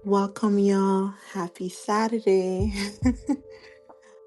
Welcome, y'all. Happy Saturday.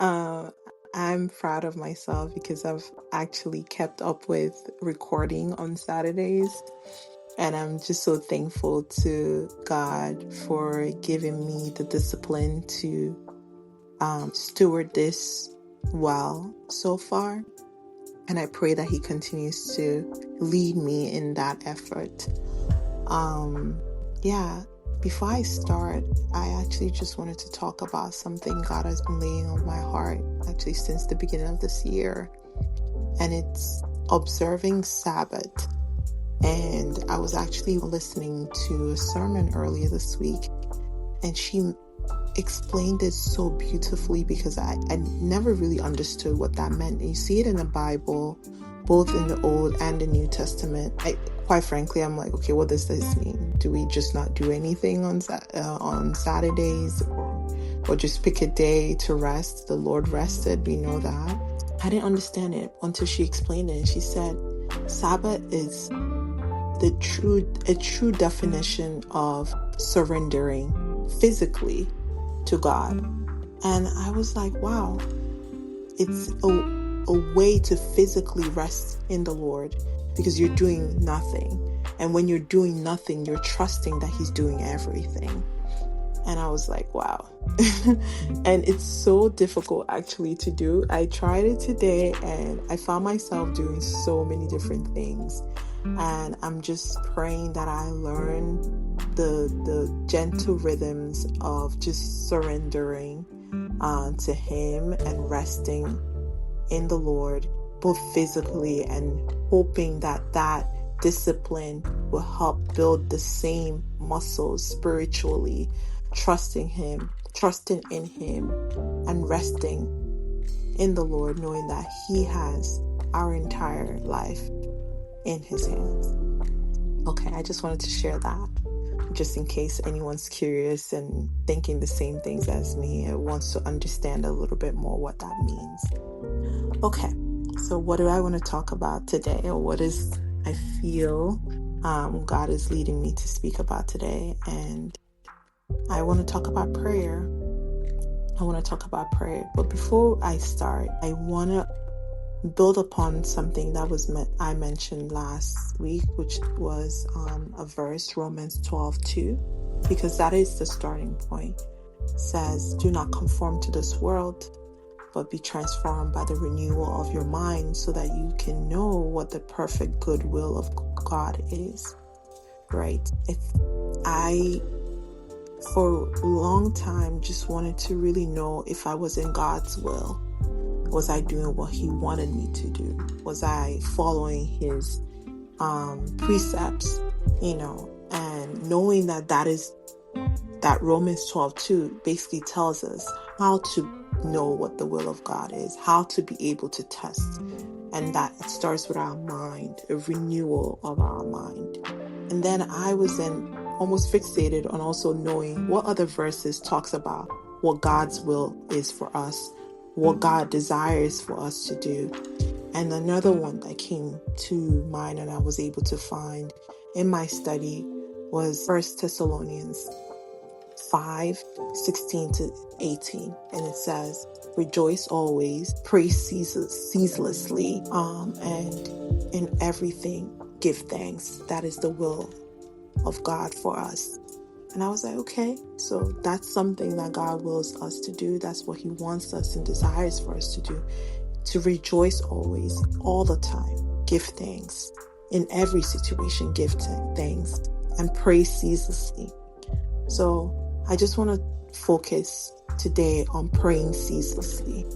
uh, I'm proud of myself because I've actually kept up with recording on Saturdays. And I'm just so thankful to God for giving me the discipline to steward this well so far. And I pray that He continues to lead me in that effort. Yeah, before I start, I actually just wanted to talk about something God has been laying on my heart actually since the beginning of this year, and it's observing Sabbath. And I was actually listening to a sermon earlier this week, and she explained it so beautifully because I never really understood what that meant. And you see it in the Bible, both in the Old and the New Testament. Quite frankly, I'm like, okay, what does this mean? Do we just not do anything on Saturdays, or just pick a day to rest? The Lord rested, we know that. I didn't understand it until she explained it. And she said, Sabbath is a true definition of surrendering physically to God. And I was like, wow, it's a way to physically rest in the Lord because you're doing nothing. And when you're doing nothing, you're trusting that He's doing everything. And I was like, wow. And it's so difficult actually to do. I tried it today and I found myself doing so many different things. And I'm just praying that I learn the gentle rhythms of just surrendering to Him and resting in the Lord, both physically, and hoping that that discipline will help build the same muscles spiritually, trusting in Him, and resting in the Lord, knowing that He has our entire life in His hands. Okay, I just wanted to share that just in case anyone's curious and thinking the same things as me and wants to understand a little bit more what that means. Okay, so what do I want to talk about today, or what is I feel God is leading me to speak about today? And I want to talk about prayer. But before I start, I want to build upon something that I mentioned last week, which was a verse, Romans 12:2, because that is the starting point. It says, do not conform to this world, but be transformed by the renewal of your mind so that you can know what the perfect good will of God is. Right? I for a long time just wanted to really know if I was in God's will. Was I doing what He wanted me to do? Was I following His precepts? And knowing that Romans 12:2 basically tells us how to know what the will of God is, how to be able to test, and that it starts with our mind, a renewal of our mind. And then I was then almost fixated on also knowing what other verses talks about what God's will is for us, what God desires for us to do. And another one that came to mind and I was able to find in my study was 1 Thessalonians 5:16-18. And it says, rejoice always, pray ceaselessly, and in everything give thanks. That is the will of God for us. And I was like, okay, so that's something that God wills us to do. That's what He wants us and desires for us to do. To rejoice always, all the time. Give thanks. In every situation, give thanks. And pray ceaselessly. So I just want to focus today on praying ceaselessly.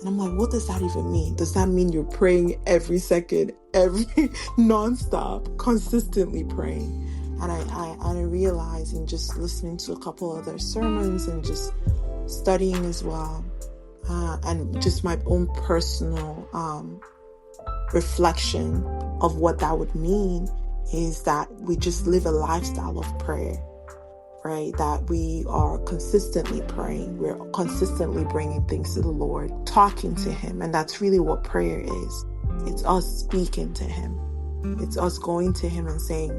And I'm like, what does that even mean? Does that mean you're praying every second, nonstop, consistently praying? And I realized, in just listening to a couple other sermons and just studying as well, and just my own personal reflection of what that would mean, is that we just live a lifestyle of prayer, right? That we are consistently praying. We're consistently bringing things to the Lord, talking to Him. And that's really what prayer is. It's us speaking to Him. It's us going to Him and saying,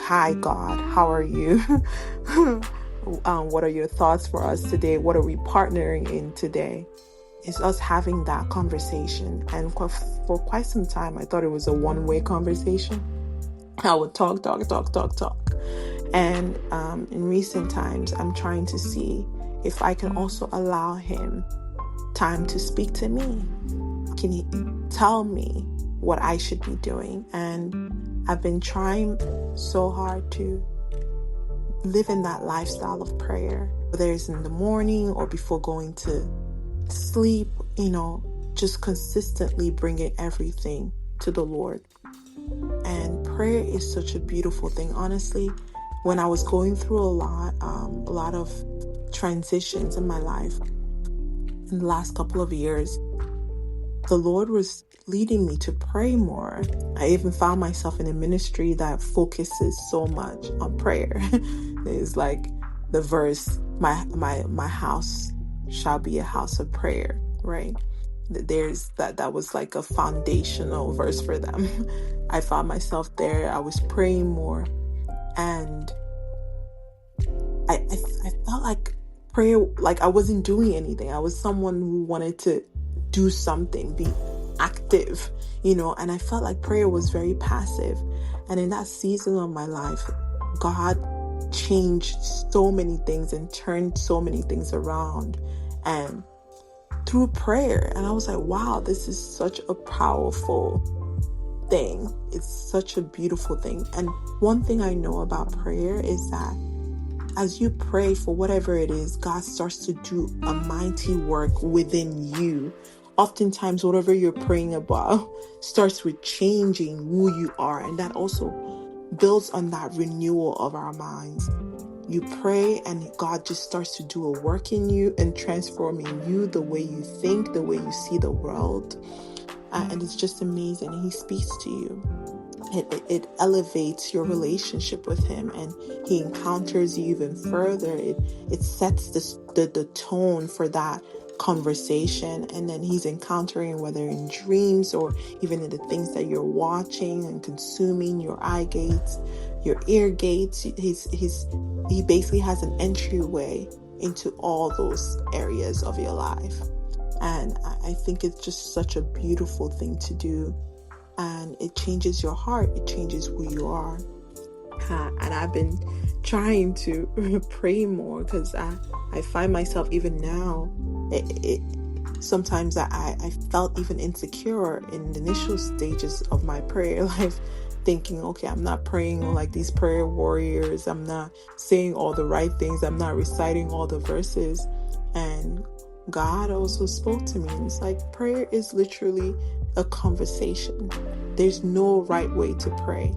hi God, how are you? What are your thoughts for us today? What are we partnering in today? It's us having that conversation. And for quite some time, I thought it was a one-way conversation. I would talk. And in recent times, I'm trying to see if I can also allow him time to speak to me. Can he tell me what I should be doing? And I've been trying so hard to live in that lifestyle of prayer, whether it's in the morning or before going to sleep, just consistently bringing everything to the Lord. And prayer is such a beautiful thing. Honestly, when I was going through a lot of transitions in my life in the last couple of years, the Lord was leading me to pray more. I even found myself in a ministry that focuses so much on prayer. It's like the verse, my house shall be a house of prayer, right? There's that was like a foundational verse for them. I found myself there. I was praying more, and I felt like prayer, like I wasn't doing anything. I was someone who wanted to do something, be active, and I felt like prayer was very passive. And in that season of my life, God changed so many things and turned so many things around, and through prayer. And I was like, wow, this is such a powerful thing. It's such a beautiful thing. And one thing I know about prayer is that as you pray for whatever it is, God starts to do a mighty work within you. Oftentimes, whatever you're praying about starts with changing who you are. And that also builds on that renewal of our minds. You pray and God just starts to do a work in you and transforming you, the way you think, the way you see the world. And it's just amazing. And he speaks to you. It elevates your relationship with him, and he encounters you even further. It sets the tone for that conversation, and then he's encountering, whether in dreams or even in the things that you're watching and consuming, your eye gates, your ear gates. He basically has an entryway into all those areas of your life. And I think it's just such a beautiful thing to do. And it changes your heart. It changes who you are. And I've been trying to pray more, because I find myself even now, sometimes I felt even insecure in the initial stages of my prayer life, thinking, okay, I'm not praying like these prayer warriors. I'm not saying all the right things. I'm not reciting all the verses. And God also spoke to me, and it's like, prayer is literally a conversation. There's no right way to pray.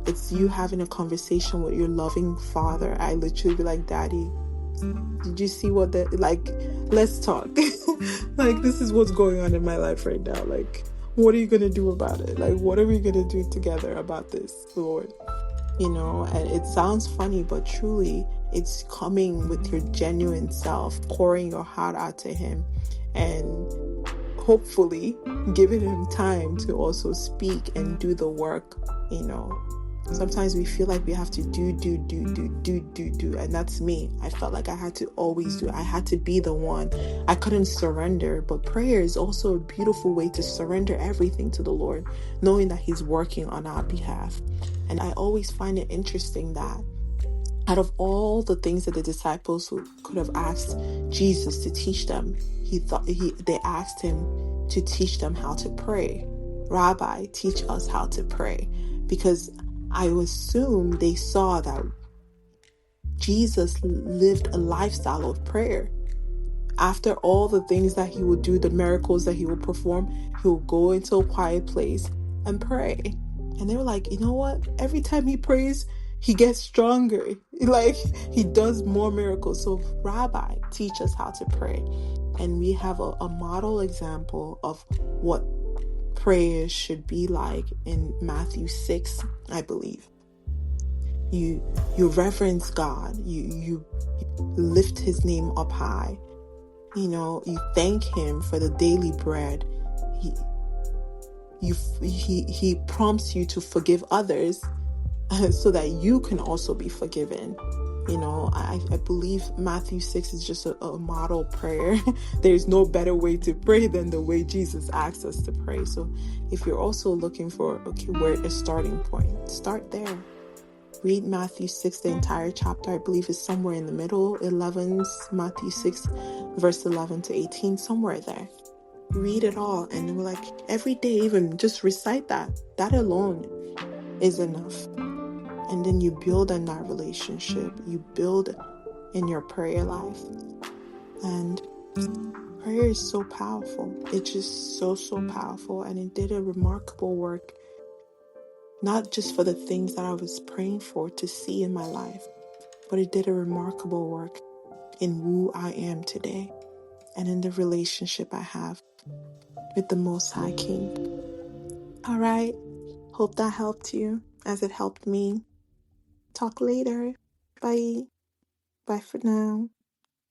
It's you having a conversation with your loving Father. I literally be like, Daddy, did you see what let's talk. Like, this is what's going on in my life right now. Like, what are you going to do about it? Like, what are we going to do together about this, Lord? And it sounds funny, but truly it's coming with your genuine self, pouring your heart out to him, and hopefully giving him time to also speak and do the work. Sometimes we feel like we have to do, and that's me. I felt like I had to always do. I had to be the one. I couldn't surrender. But prayer is also a beautiful way to surrender everything to the Lord, knowing that he's working on our behalf. And I always find it interesting that out of all the things that the disciples could have asked Jesus to teach them, they asked him to teach them how to pray. Rabbi, teach us how to pray. Because I assume they saw that Jesus lived a lifestyle of prayer. After all the things that he would do, the miracles that he would perform, he would go into a quiet place and pray. And they were like, you know what? Every time he prays, he gets stronger. Like, he does more miracles. So, Rabbi, teach us how to pray. And we have a model example of what prayer should be like in Matthew 6, I believe. You reverence God. You lift his name up high. You thank him for the daily bread. He prompts you to forgive others, so that you can also be forgiven. I believe Matthew 6 is just a model prayer. There's no better way to pray than the way Jesus asks us to pray. So if you're also looking for, okay, where a starting point, start there. Read Matthew 6, the entire chapter. I believe is somewhere in the middle, Matthew 6, verse 11 to 18, somewhere there. Read it all, and we're like, every day, even just recite that. That alone is enough. And then you build on that relationship. You build in your prayer life. And prayer is so powerful. It's just so, so powerful. And it did a remarkable work, not just for the things that I was praying for to see in my life, but it did a remarkable work in who I am today and in the relationship I have with the Most High King. All right. Hope that helped you as it helped me. Talk later. Bye. Bye for now.